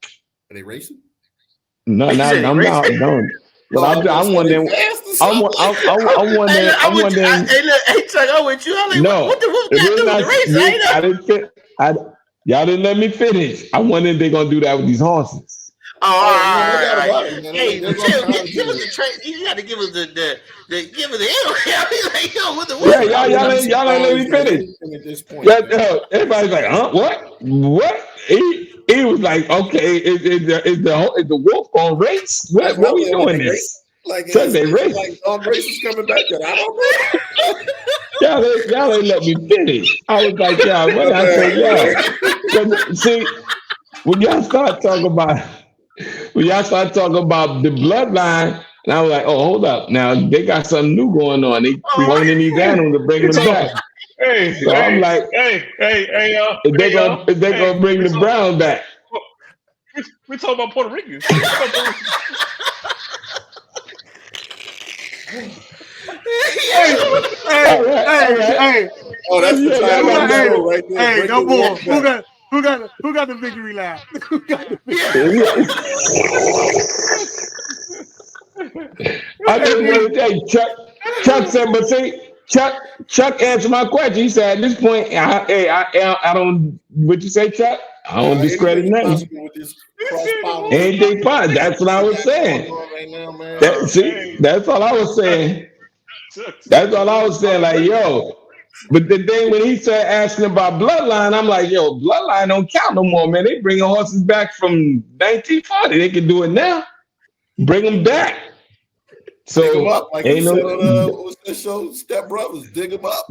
Are they racing? No, I'm not. No. Well, I'm wondering. I'm wondering. Hey, look, hey, Chuck, I'm with you. I'm like, No, what the wolf got to do with the race? I didn't fit. Y'all didn't let me finish. I wondering if they're gonna do that with these horses. Oh, all right. Hey, Hey, give us the train. You got to give us the give us the info. I mean, like, yo, what the wolf? Yeah, y'all ain't let me finish. At this point, Everybody's like, huh? What? He was like, okay, is the wolf gonna race? What we doing this? Like, they race. Like dog races coming back. That I don't know. Y'all ain't let me finish. I was like, y'all, what I said, see, when y'all start talking about the bloodline, and I was like, oh, hold up. Now they got something new going on. They cloning these animals to bring them back. So I'm like, if they gonna bring the brown back. We talking about Puerto Ricans. Hey! Oh, that's the title of the show right there. Hey, no more. Who got the victory lap? I just want to tell you, Chuck said, but see, Chuck answered my question. He said, at this point, I don't. What you say, Chuck? I don't discredit nothing. Anything possible. That's what I was saying. That's all I was saying. That's all I was saying. Like, yo, But the thing when he started asking about bloodline, I'm like, yo, bloodline don't count no more, man. They bringing horses back from 1940. They can do it now. Bring them back. Dig them So up, like you ain't said no on what's that show? Step Brothers, dig them up.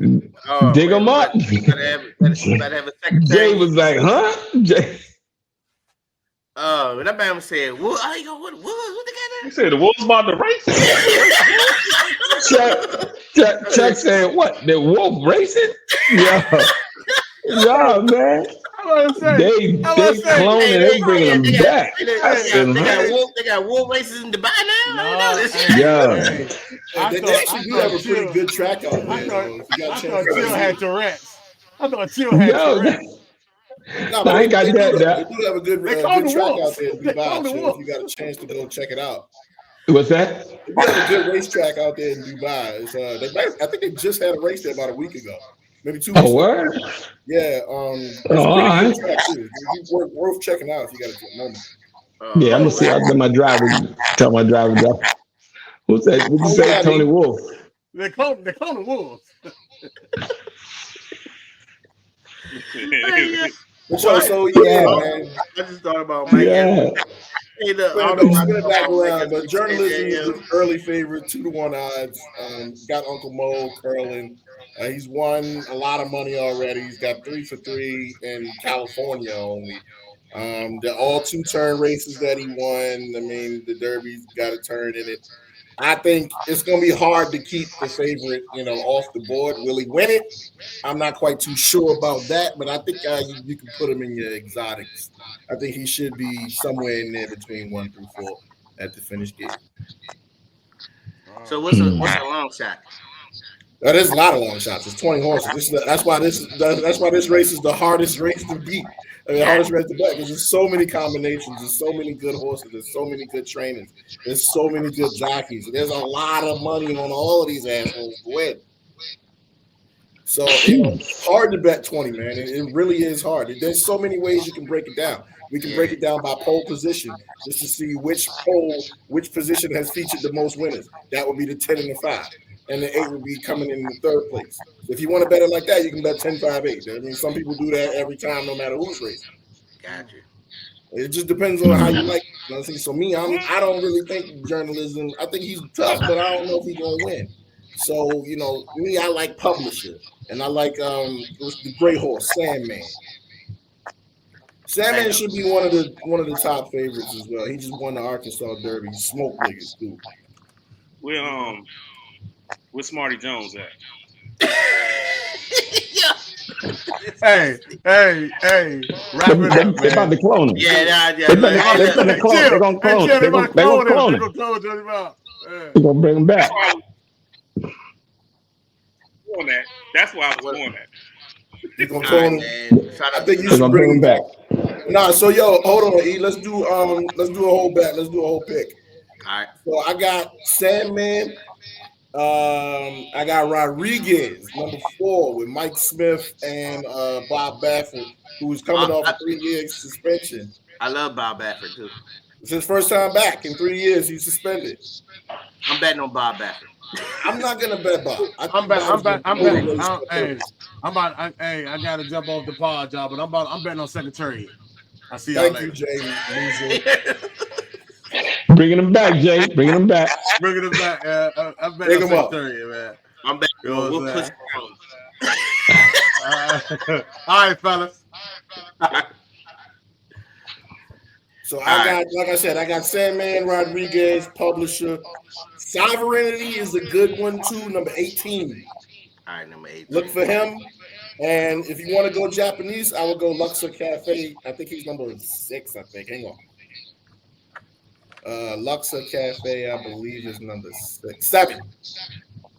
Oh, dig man, them up. you better have a secretary. Jay was like, huh? Jay. Oh, that man said, "What? What the guy You said the wolves about to race? Chuck said, what? The wolf racing? Yeah. Yeah, man. They cloning, they bringing them back. I said, huh? They got wolf races in Dubai now. I No, didn't know this. Yeah. They actually do have a pretty good track out there. If you got a chance to Chill see had it. Tourette's. I thought Chill had Yo, Tourette's. No, I but ain't got they do that. though. That. They do have a good They call good the track wolves. out there in They call Dubai. the So if wolves. you got a chance to go check it out, What's that? they do have a good racetrack out there in Dubai. It's, I think they just had a race there about a week ago, maybe 2 weeks Oh, ago. word? Yeah, it's a Oh, all pretty right. good track too. It's worth checking out if you got a moment. Yeah, I'm gonna see. I'll tell my driver. Tell my driver. What's that? What you say, yeah, Tony Wolf? They call the wolves. But so Yeah. man. I just thought about Mike. Yeah. Hey, look, Spin it back around, but Mike journalism is the early favorite, 2-1 odds. Got Uncle Mo curling. He's won a lot of money already. He's got 3 for 3 in California only. They're all 2-turn races that he won. I mean, the Derby's got a turn in it. I think it's going to be hard to keep the favorite, off the board. Will he win it? I'm not quite too sure about that, but I think you can put him in your exotics. I think he should be somewhere in there between 1 through 4 at the finish gate. So what's a long shot? There's a lot of long shots. It's 20 horses. That's why this race is the hardest race to beat. I mean, the hardest race to bet because there's so many combinations. There's so many good horses. There's so many good trainers. There's so many good jockeys. There's a lot of money on all of these assholes to win. So it's hard to bet 20, man. It really is hard. There's so many ways you can break it down. We can break it down by pole position just to see which position has featured the most winners. That would be the 10 and the 5. And the 8 would be coming in the third place. So if you want to bet it like that, you can bet 10, 5, 8. I mean, some people do that every time, no matter who's racing. Gotcha. It just depends on how you like it. You know what I'm saying? So me, I don't really think journalism. I think he's tough, but I don't know if he's gonna win. So me, I like Publisher, and I like the great horse Sandman. Sandman should be one of the top favorites as well. He just won the Arkansas Derby. Smoke niggas too. Where's Smarty Jones at? Hey, wrap it up, They're about to man. clone him. Yeah. They're gonna clone. They're gonna clone him. They're gonna clone him. They're gonna bring him back. That's why I was going at. You gonna clone him? I think you They're should gonna bring him back. back. So hold on, E. Let's do a whole bet. Let's do a whole pick. All right. So I got Sandman. I got Rodriguez, number 4, with Mike Smith and Bob Baffert, who's coming off a 3-year suspension. I love Bob Baffert too. It's his first time back in 3 years. He's suspended. I'm betting on Bob Baffert. I'm not gonna bet Bob. I'm betting. I gotta jump off the pod, y'all, but I'm betting on Secretariat. I see y'all later. Thank you, Jay. Bringing him back, Jay. Bringing him back. Bringing him back. I'm betting on Secretariat, man. I'm betting on we'll push All right, fellas. So I got Sandman, Rodriguez, Publisher. Sovereignty is a good one too, number 18. All right, number 18. Look for him. And if you want to go Japanese, I would go Luxor Cafe. I think he's number 6, I think. Hang on. Luxor Cafe, I believe, is number 7. All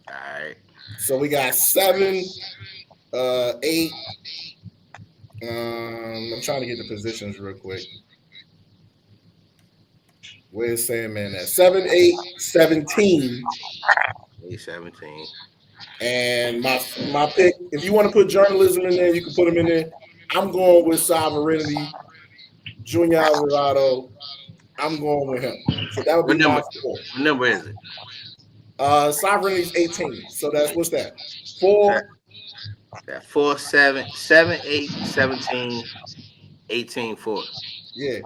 right. So we got 7, 8. I'm trying to get the positions real quick. Where's Sandman at? 7, 8, 17. 17. And my pick, if you want to put journalism in there, you can put them in there. I'm going with Sovereignty, Junior Alvarado. I'm going with him. So that would be my 4. What number is it? Sovereignty is 18. So what's that? 4, That 4, 7, 7, 8, 17, 18, 4. Yeah.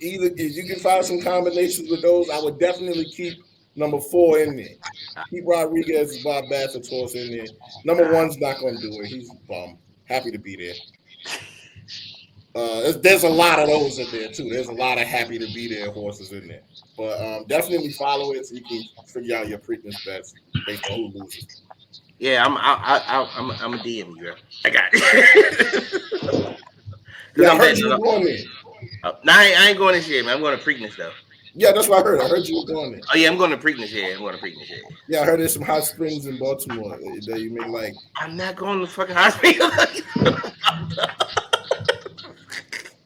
Either if you can find some combinations with those, I would definitely keep number 4 in there. Keep Rodriguez, Bob Baffert horse in there. Number 1's not going to do it. He's bum. Happy to be there. There's a lot of those in there too. There's a lot of happy to be there horses in there. But definitely follow it so you can figure out your Preakness bets based on who loses. Yeah, I'm a DM you, bro. I got it. Yeah, I heard you were going there. No, I ain't going this year, man. I'm going to Preakness though. Yeah, that's what I heard. I heard you were going there. Oh yeah, I'm going to Preakness. Yeah, Yeah, I heard there's some hot springs in Baltimore that you may like. I'm not going to fucking hot springs.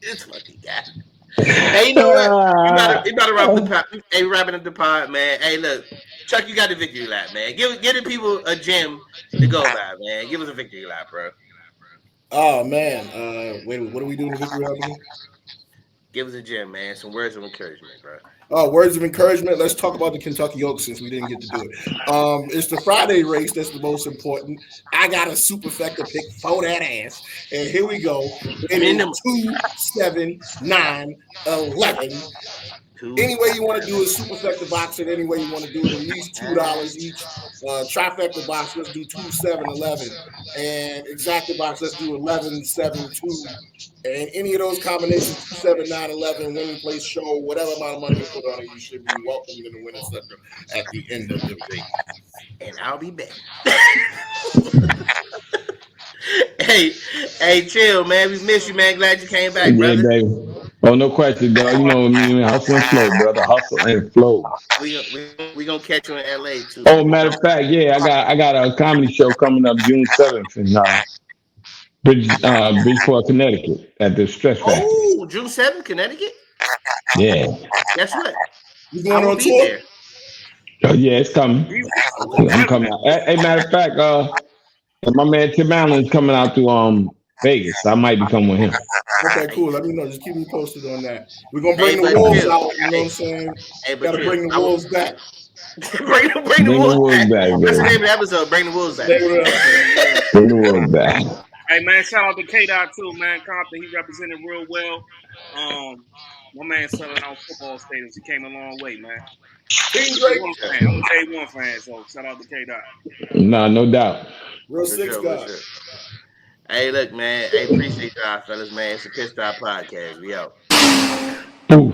This fucking guy. Hey, you know what? You better wrap the pot. Hey, wrapping up the pod, man. Hey, look, Chuck, you got the victory lap, man. Give the people a gem to go by, man. Give us a victory lap, bro. Oh man, wait, what are we doing the victory lap again? Give us a gem, man. Some words of encouragement, bro. Oh, words of encouragement. Let's talk about the Kentucky Oaks since we didn't get to do it. It's the Friday race that's the most important. I got a superfecta pick for that ass, and here we go. Winning 2, 7, 9, 11. Any way you want to do a superfecta box it, any way you want to do it, at least $2 each. Trifecta box, let's do 2, 7, 11. And exacta box, let's do 11, 7, 2. And any of those combinations, 2, 7, 9, 11, winning place show, whatever amount of money you put on it, you should be welcomed in the winner's circle at the end of the day. And I'll be back. hey, chill, man. We miss you, man. Glad you came back, brother. Yeah, baby. Oh, no question, dog. You know what I mean? Hustle and flow, brother. Hustle and flow. We gonna catch you in LA too. Oh, matter of fact, yeah, I got a comedy show coming up June 7th in Bridgeport, Connecticut at the Stress Factory. Oh, June 7th, Connecticut? Yeah. Guess what? You going on tour? There. Oh, yeah, it's coming. I'm coming out. Hey, matter of fact, my man Tim Allen's coming out to Vegas. I might be coming with him. Okay, cool. Let me know. Just keep me posted on that. We're gonna bring the wolves out. You know what I'm saying? Gotta bring the wolves back. bring the wolves back. That's the name of the episode. Bring the wolves back. Bring the wolves back. Hey man, shout out to K-Dot too, man. Compton, he represented real well. My man selling out football stadiums. He came a long way, man. I'm a Day One fan, so shout out to K-Dot. Nah, no doubt. Real six guy. Hey, look, man. Hey, appreciate y'all, fellas, man. It's a Pitt Stop Podcast. We out. Ooh.